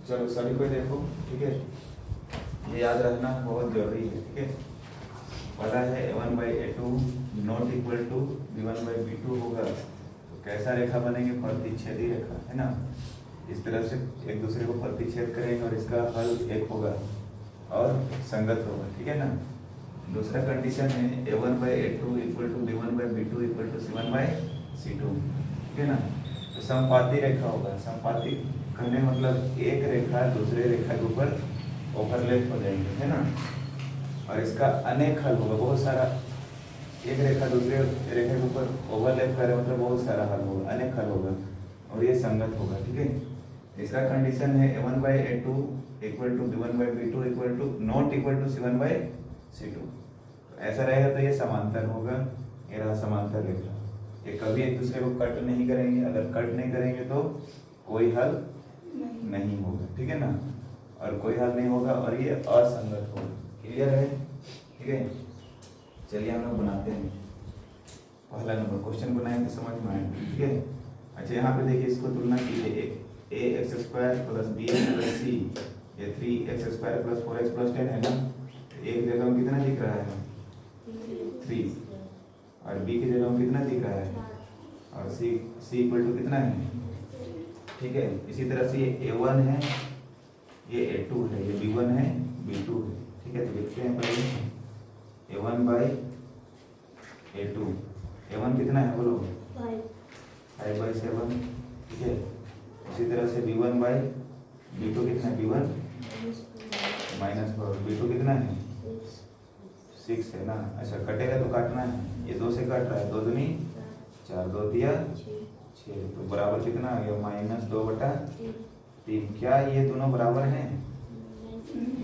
चलो सभी को देखो, ठीक है, ये याद रखना बहुत जरूरी है, ठीक है। पहला है a1/a2 not equal to b1/b2 होगा तो कैसा रेखा बनेगी? प्रतिच्छेदी रेखा, है ना। इस तरह से एक दूसरे को प्रतिच्छेद करेंगे और इसका हल एक होगा और संगत होगा, ठीक है ना। दूसरा कंडीशन है a1/a2 equal to b1/b2 equal to c1/c2, ठीक है ना। तो समपाती रेखा होगा। समपाती करने मतलब एक रेखा दूसरे रेखा के ऊपर ओवरलैप हो जाएंगे, है ना। और इसका अनेक हल होगा, बहुत सारा। एक रेखा दूसरे रेखा के ऊपर ओवरलैप करे मतलब बहुत सारा हल होगा, अनेक हल होगा और ये संगत होगा, ठीक है। तीसरा कंडीशन है a1/a2 equal to b1/b2 equal to not equal to c1/c2। ऐसा रहेगा तो ये समांतर होगा, ये रहा समांतर रेखा। ये कभी एक दूसरे को कट नहीं करेंगे, अगर कट नहीं करेंगे तो कोई हल नहीं होगा, ठीक है ना। और कोई हल नहीं होगा और ये असंगत होगा। क्लियर है, ठीक है। चलिए हम लोग बनाते हैं। पहला नंबर क्वेश्चन बनाएंगे, समझ में आएगा, ठीक है। अच्छा यहाँ पे देखिए, इसको तुलना कीजिए। ax² plus bx plus c, ये 3x² प्लस 4x प्लस 10 है ना। एक जगह में कितना दिख रहा है? 3। और b की जगह में कितना दिख रहा है? और c इक्वल टू कितना है? ठीक है। इसी तरह से ये a1 है, ये a2 है, ये b1 है, b2 है, ठीक है। तो लिखते हैं पहले a1/a2। a1 कितना है बोलो? 5/7, ठीक है। इसी तरह से b1/b2 कितना है? b1 -4, b2 कितना है? 6 है ना। अच्छा कटेगा तो काटना है, ये 2 से कट रहा है, 2 दूनी 4, 2 दिया 6, तो बराबर कितना आ गया? -2/3। क्या ये दोनों बराबर हैं?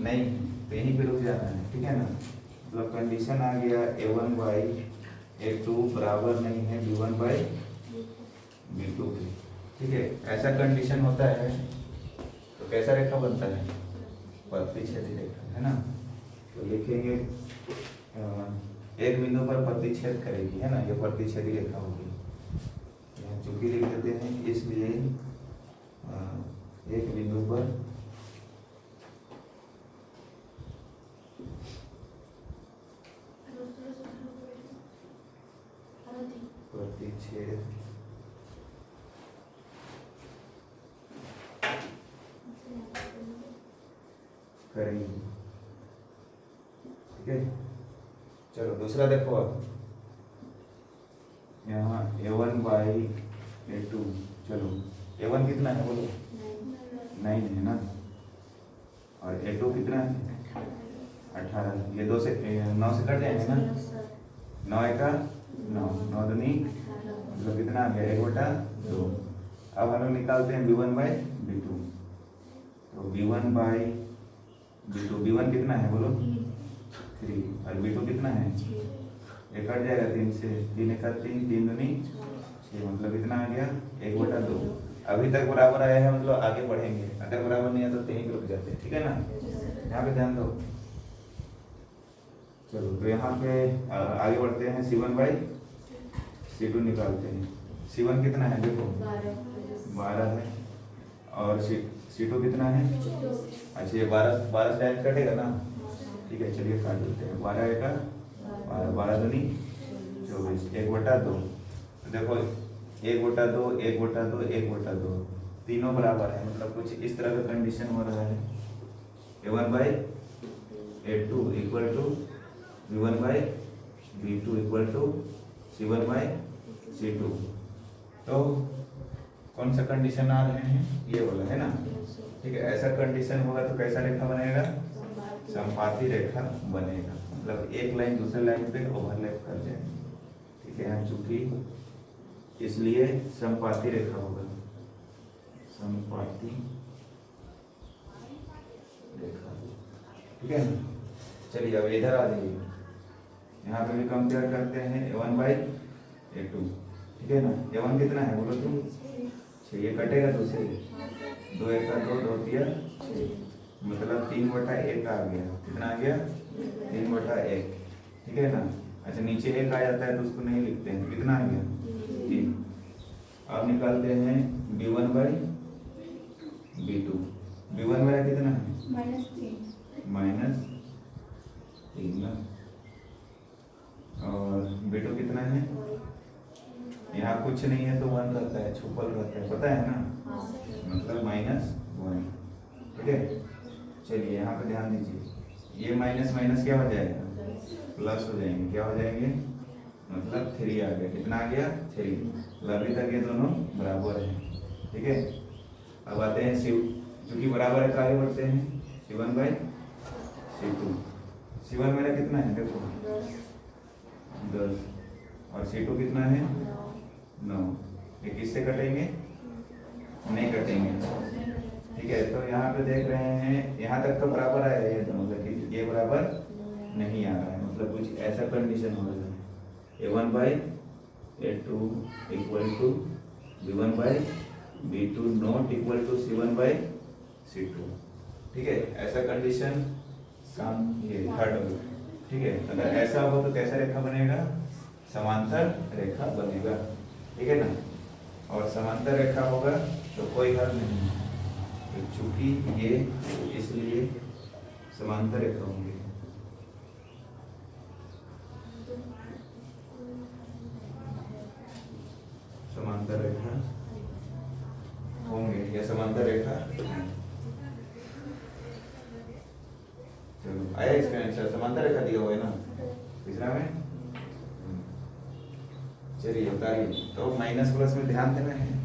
नहीं, तो यहीं पे रुक जाना है, ठीक है ना। मतलब कंडीशन आ गया a1/a2 बराबर नहीं है b1/b2 के, ठीक है। ऐसा कंडीशन होता है तो कैसा रेखा बनता है? प्रतिच्छेदी रेखा, है ना। तो लिखेंगे एक बिंदु पर प्रतिच्छेद करेगी, है ना, ये प्रतिच्छेदी रेखा होगी। यहाँ चूंकि लिख देते हैं, इसलिए एक बिंदु पर प्रतिच्छेद करेंगे, ठीक है। चलो दूसरा देखो, अब यहाँ a1/a2, चलो a1 कितना है बोलो? 9 है ना। और a2 कितना है? 18। ये 2 से 9 से कट जाएंगे ना। 9 का 9, 9 दूनी मतलब कितना आ गया? 1/2। अब हम लोग निकालते हैं b1/b2। तो b1/b2, b1 कितना है बोलो? 3। और b2 कितना है? ये कट जाएगा 3 से, 3 1 3, 3 दूनी 6, मतलब कितना आ गया? 1/2। अभी तक बराबर आया है, मतलब आगे बढ़ेंगे। अगर बराबर नहीं है तो यहीं रुक जाते हैं, ठीक है ना। यहाँ पे ध्यान दो। चलो तो यहाँ पे आगे बढ़ते हैं, c1/c2 निकालते हैं। c1 कितना है देखो? 12 है। और c2 कितना है? अच्छा ये 12 से डायरेक्ट कटेगा ना, ठीक है। चलिए काट देते हैं। 12 का 12 दूनी 24, 1/2। तो देखो 1/2, 1/2, 1/2, तीनों बराबर है, मतलब कुछ इस तरह का कंडीशन हो रहा है। a1/a2 equal to b1/b2 equal to c1/c2। तो कौन सा कंडीशन आ रहे हैं? ये वाला, है ना, ठीक है। ऐसा कंडीशन होगा तो कैसा रेखा बनेगा? समपाती रेखा बनेगा, मतलब एक लाइन दूसरे लाइन पे ओवरलैप कर जाएगी, ठीक है। यहाँ चूंकि इसलिए समपाती रेखा होगा, समपाती रेखा, ठीक है ना। चलिए अब इधर आ जाइए, यहाँ पे भी कंपेयर करते हैं a1/a2, ठीक है ना। a1 कितना है बोलो तुम? 6। ये कटेगा दूसरे, 2 1 2, 2 3 6, मतलब 3/1 आ गया। कितना आ गया? 3/1, ठीक है ना। अच्छा नीचे 1 आ जाता है तो उसको नहीं लिखते हैं, कितना आ गया? 3। अब निकालते हैं B2। B1 मेरा कितना है? -3 -3 ना। और B2 कितना है? यहाँ कुछ नहीं है तो 1 रहता है, छुपल रहता है, पता है ना, मतलब -1। ठीक है, चलिए यहाँ पे ध्यान दीजिए, ये माइनस माइनस क्या हो जाएगा? प्लस हो जाएंगे। क्या हो जाएंगे? मतलब 3 आ गया। कितना आ गया? 3। अभी तक ये दोनों बराबर हैं। ठीक है, अब आते हैं चूंकि बराबर है तो आगे बढ़ते हैं। C1/C2। C1 मेरा कितना है? देखो 10 और C2 कितना है? 9। ये किससे कटेंगे? नहीं कटेंगे। ठीक है, तो यहाँ पे देख रहे हैं यहाँ तक तो बराबर आया है, तो मतलब कि ये बराबर नहीं आ रहा है, मतलब कुछ ऐसा कंडीशन हो रहा है। A1/A2 equal to B1/B2 not equal to C1/C2। ठीक है, ऐसा कंडीशन काम ये थर्ड हो। ठीक है, अगर ऐसा हो तो कैसा रेखा बनेगा? समांतर रेखा बनेगा। ठीक है ना, और समांतर रेखा होगा तो कोई हल नहीं, तो चूंकि ये इसलिए समांतर रेखा होंगे। समांतर रेखा होंगे या समांतर रेखा। चलो आया इसका आंसर, समांतर रेखा दिया हुआ है ना तीसरा में। चलिए उतारिए, तो माइनस प्लस में ध्यान देना है।